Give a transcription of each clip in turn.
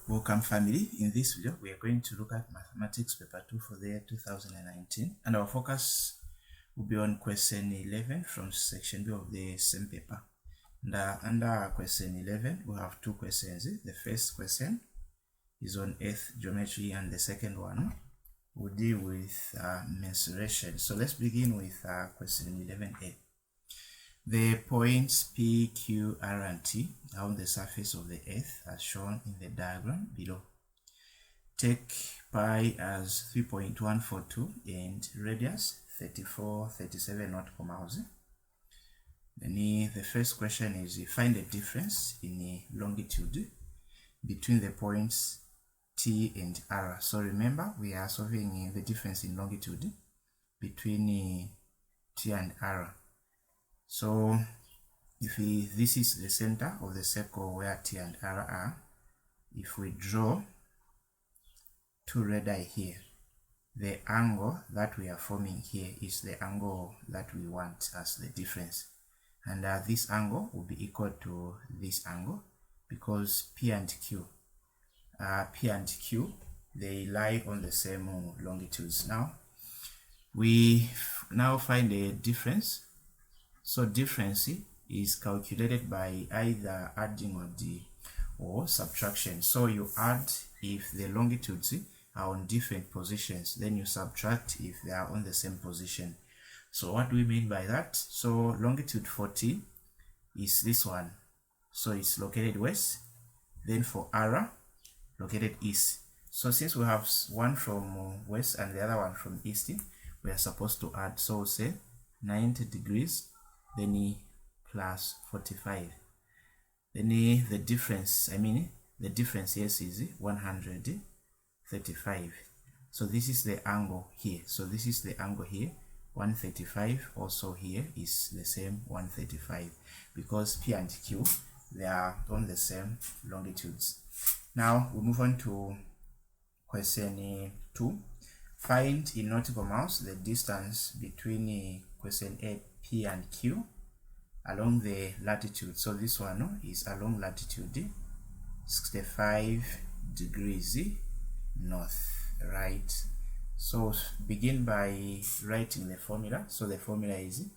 Welcome family. In this video we are going to look at mathematics paper 2 for the year 2019, and our focus will be on question 11 from section B of the same paper. And under question 11 we have two questions. The first question is on earth geometry and the second one will deal with mensuration. So let's begin with question 11a. The points P, Q, R, and T are on the surface of the earth as shown in the diagram below. Take pi as 3.142 and radius 37 nautical miles. Then the first question is find the difference in longitude between the points T and R. So remember, we are solving the difference in longitude between T and R. So if this is the center of the circle where T and R are, if we draw two radii here, the angle that we are forming here is the angle that we want as the difference. And this angle will be equal to this angle because P and Q, they lie on the same longitudes. Now, we find a difference. So difference is calculated by either adding or subtraction. So you add if the longitudes are on different positions, then you subtract if they are on the same position. So what do we mean by that? So longitude 40 is this one. So it's located west. Then for R, located east. So since we have one from west and the other one from east, we are supposed to add. So we'll say 90 degrees. Then plus 45. Then the difference, the difference yes is 135. So this is the angle here. So this is the angle here, 135. Also here is the same 135 because P and Q, they are on the same longitudes. Now we move on to question 2. Find in nautical miles the distance between question A, P and Q along the latitude. So this one is along latitude 65 degrees north, right? So begin by writing the formula. So the formula is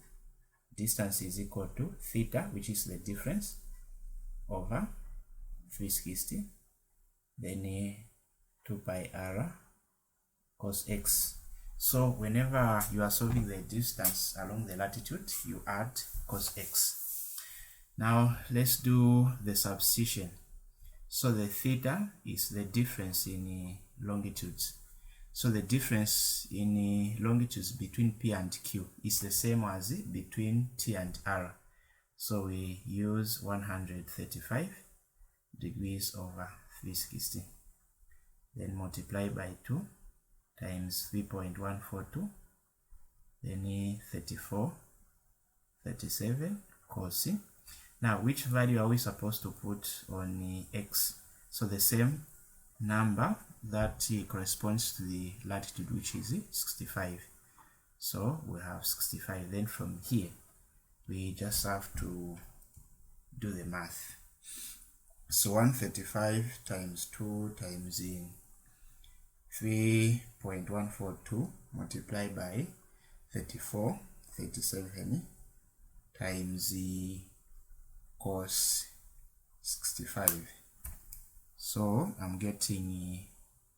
distance is equal to theta, which is the difference, over 360, then 2 pi r cos x. So whenever you are solving the distance along the latitude, you add cos x. Now let's do the substitution. So the theta is the difference in longitudes. So the difference in longitudes between P and Q is the same as between T and R. So we use 135 degrees over 360. Then multiply by 2 times 3.142, then 37 cos. Now which value are we supposed to put on x? So the same number that corresponds to the latitude, which is 65. So we have 65. Then from here we just have to do the math. So 135 times 2 times 3.142 multiplied by 37 times the cos 65. So I'm getting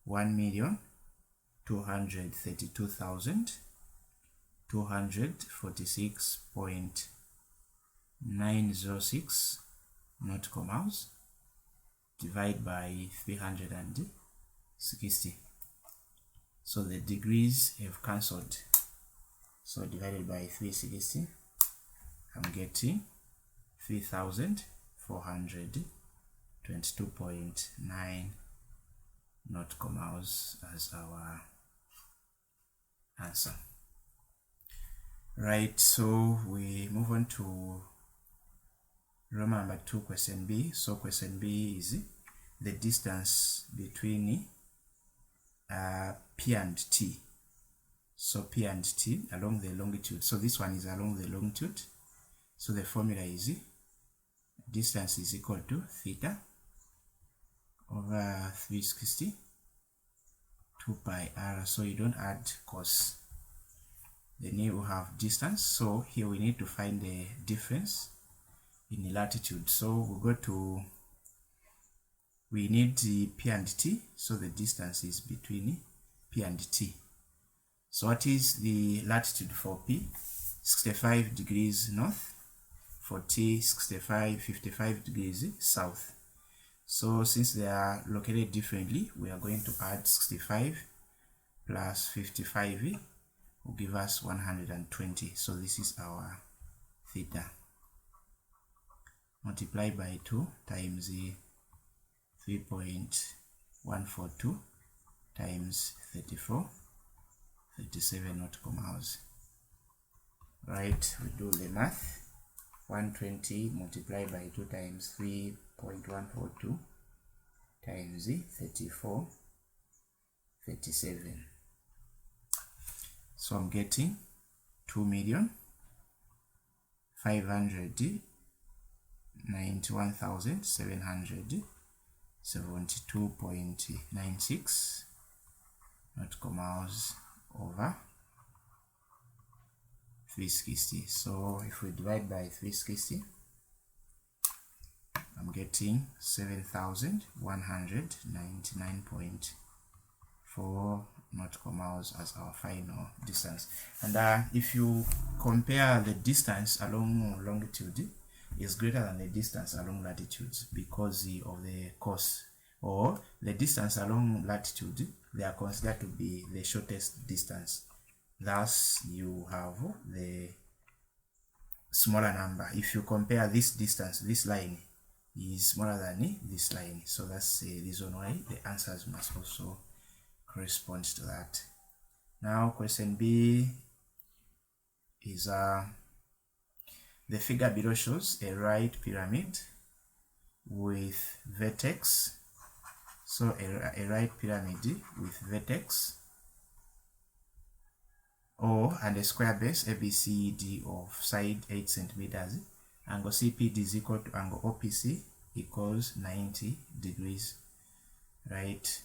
1,232,246.906 nautical miles divided by 360. So the degrees have cancelled. So divided by 360, I'm getting 3,422.9 nautical miles as our answer. Right, so we move on to Roman number 2, question B. So question B is the distance between P and T. So P and T along the longitude. So this one is along the longitude. So the formula is distance is equal to theta over 360 2 pi r. So you don't add cos. Then here we have distance. So here we need to find the difference in the latitude. So we need the p and t. So the distance is between p and t. So what is the latitude for p? 65 degrees north. For t, 55 degrees south. So since they are located differently, we are going to add 65 plus 55 will give us 120. So this is our theta. Multiply by 2 times 3.142 times 34, 37 nautical miles. Right, we do the math. 120 multiplied by 2 times 3.142 times 34, 37. So I'm getting 2,591,772.96 nautical miles over 360. So if we divide by 360, I'm getting 7,199.4 nautical miles as our final distance. And if you compare the distance along longitude, is greater than the distance along latitude because of the cos, or the distance along latitude, they are considered to be the shortest distance. Thus, you have the smaller number. If you compare this distance, this line is smaller than this line. So that's the reason why the answers must also correspond to that. Now, question B is the figure below shows a right pyramid with vertex. So a right pyramid with vertex O and a square base ABCD of side 8 centimeters. Angle CPD is equal to angle OPC equals 90 degrees. Right.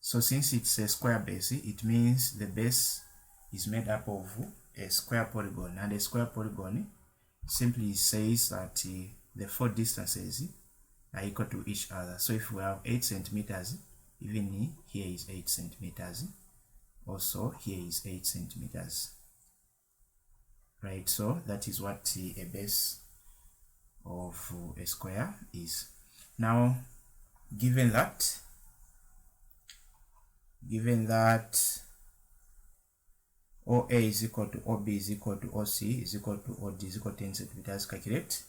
So since it's a square base, it means the base is made up of a square polygon, and a square polygon simply says that the four distances are equal to each other. So if we have 8 centimeters, even here is 8 centimeters. Also here is 8 centimeters. Right, so that is what a base of a square is. Now, given that OA is equal to OB is equal to OC is equal to OD is equal to 10 centimeters, calculate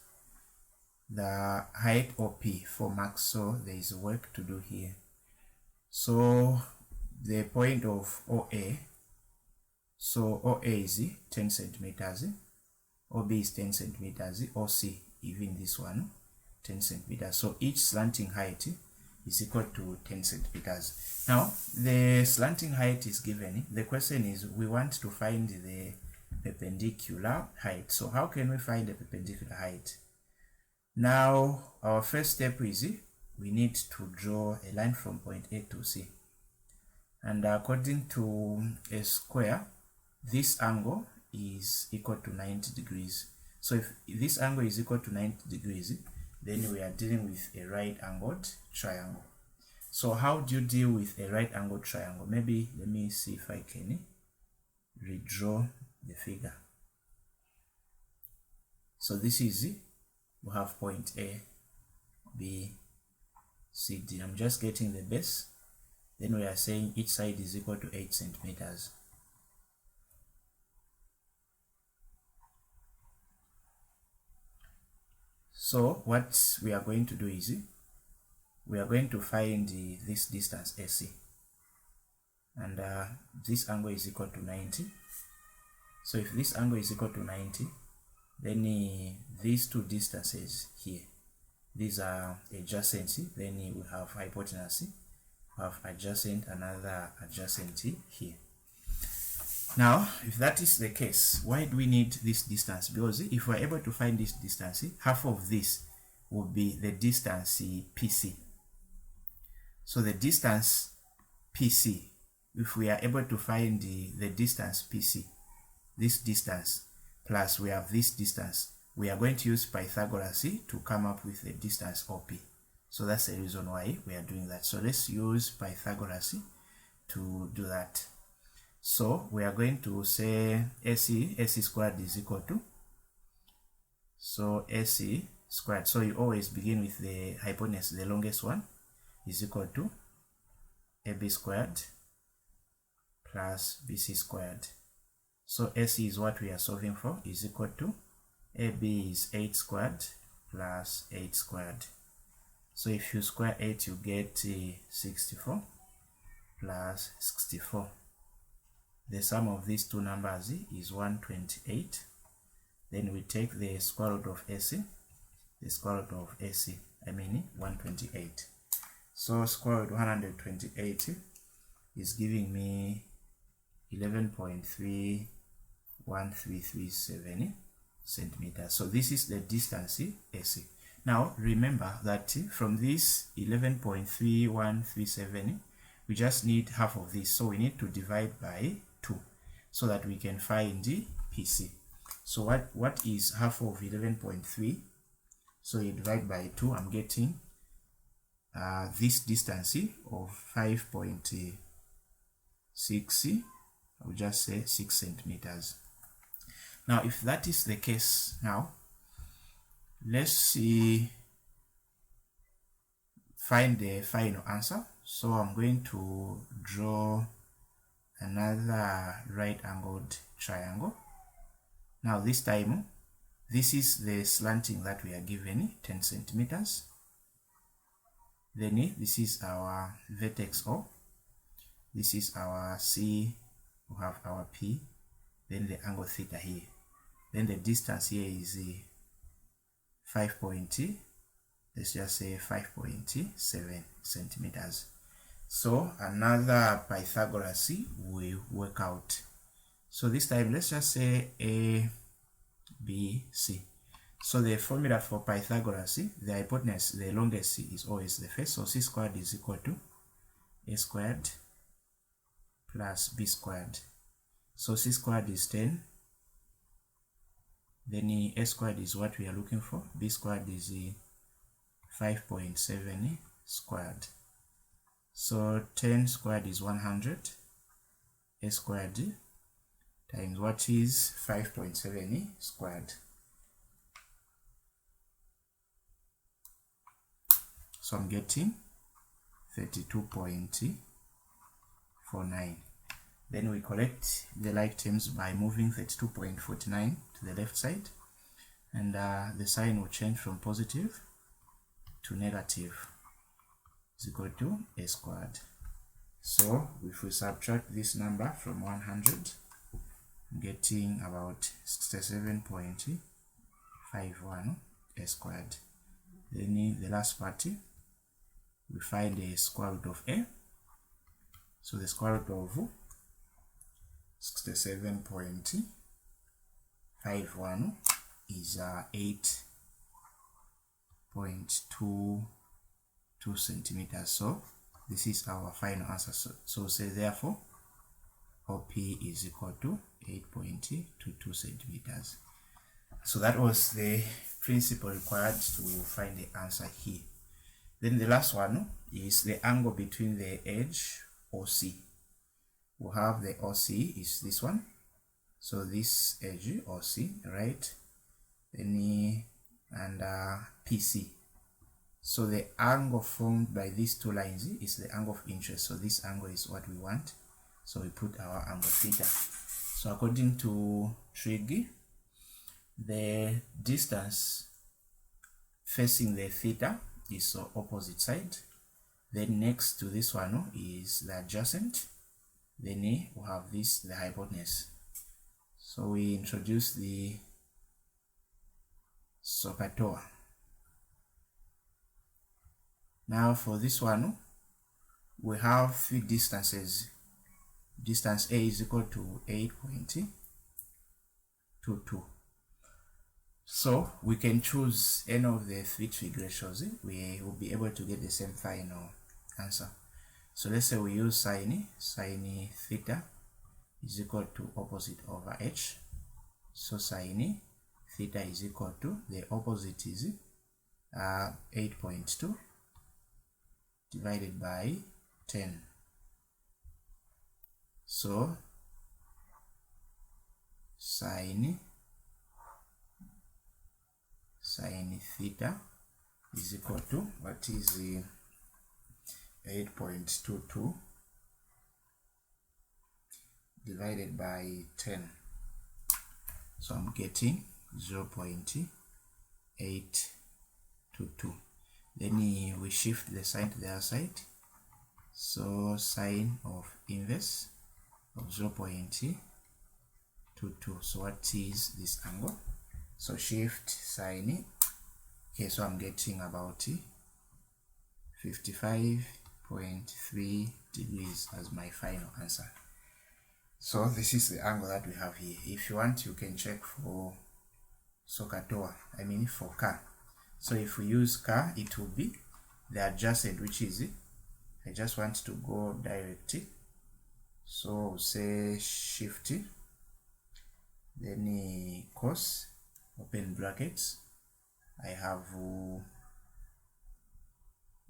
the height OP for max. So there is work to do here. So the point of OA, so OA is 10 centimeters, OB is 10 centimeters, OC, even this one, 10 centimeters. So each slanting height is equal to 10 centimeters. Now, the slanting height is given. The question is, we want to find the perpendicular height. So how can we find the perpendicular height? Now, our first step is we need to draw a line from point A to C. And according to a square, this angle is equal to 90 degrees. So if this angle is equal to 90 degrees, then we are dealing with a right angled triangle. So how do you deal with a right angled triangle? Maybe let me see if I can redraw the figure. So this is we have point A, B, C, D. I'm just getting the base. Then we are saying each side is equal to 8 centimeters. So what we are going to do is we are going to find this distance AC, and this angle is equal to 90. So if this angle is equal to 90, then these two distances here, these are adjacent. Then we have hypotenuse, we have adjacent, another adjacent here. Now, if that is the case, why do we need this distance? Because if we're able to find this distance, half of this will be the distance PC. So the distance PC, if we are able to find the distance PC, this distance plus we have this distance, we are going to use Pythagoras to come up with the distance OP. So that's the reason why we are doing that. So let's use Pythagoras to do that. So we are going to say AC squared is equal to, so AC squared, so you always begin with the hypotenuse, the longest one, is equal to AB squared plus BC squared. So AC is what we are solving for, is equal to AB is 8 squared plus 8 squared. So if you square 8, you get 64 plus 64. The sum of these two numbers is 128. Then we take the square root of AC. The square root of AC, 128. So square root 128 is giving me 11.31337 centimeters. So this is the distance AC. Now remember that from this 11.3137, we just need half of this. So we need to divide by 2 so that we can find the PC. So what is half of 11.3? So you divide by 2, I'm getting this distance of 5.6, I'll just say 6 centimeters. Now if that is the case, now let's find the final answer. So I'm going to draw another right angled triangle. Now this time, this is the slanting that we are given, 10 centimeters. Then this is our vertex O. This is our C. We have our P. Then the angle theta here. Then the distance here is 5 point, let's just say 5.7 centimeters. So another Pythagoras will work out. So this time let's just say A, B, C. So the formula for Pythagoras, the hypotenuse, the longest is always the first. So C squared is equal to A squared plus B squared. So C squared is 10. Then A squared is what we are looking for. B squared is 5.7 squared. So 10 squared is 100. A squared times what is 5.7 squared. So I'm getting 32.49. Then we collect the like terms by moving 32.49 to the left side, and the sign will change from positive to negative, is equal to A squared. So if we subtract this number from 100, I'm getting about 67.51 A squared. Then in the last part, we find the square root of A. So the square root of 67.51 is 8.22 centimeters. So this is our final answer. So say therefore OP is equal to 8.22 centimeters. So that was the principle required to find the answer here. Then the last one is the angle between the edge OC. We have the OC is this one. So this edge OC, right? Then and PC. So the angle formed by these two lines is the angle of interest. So this angle is what we want. So we put our angle theta. So according to trig, the distance facing the theta is the opposite side. Then next to this one is the adjacent. Then we have this, the hypotenuse. So we introduce the SOHCAHTOA. Now for this one, we have three distances. Distance A is equal to 8.22. So we can choose any of the three trig ratios. We will be able to get the same final answer. So let's say we use sine theta is equal to opposite over h. So sine theta is equal to, the opposite is 8.2 divided by 10. So sine theta is equal to, what is 8.22 divided by 10. So I'm getting 0.822. Then we shift the sign to the other side. So sine of inverse of 0.22. So what is this angle? So shift sine. Okay, so I'm getting about 55.3 degrees as my final answer. So this is the angle that we have here. If you want, you can check for Sokatoa, for car. So if we use car, it will be the adjacent, which is it. I just want to go direct. So we'll say shift, then cos, open brackets. I have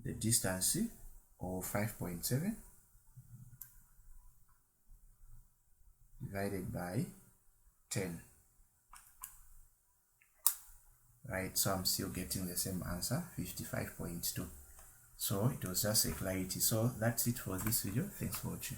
the distance of 5.7 divided by 10. Right, so I'm still getting the same answer, 55.2. So it was just a clarity. So that's it for this video. Thanks for watching.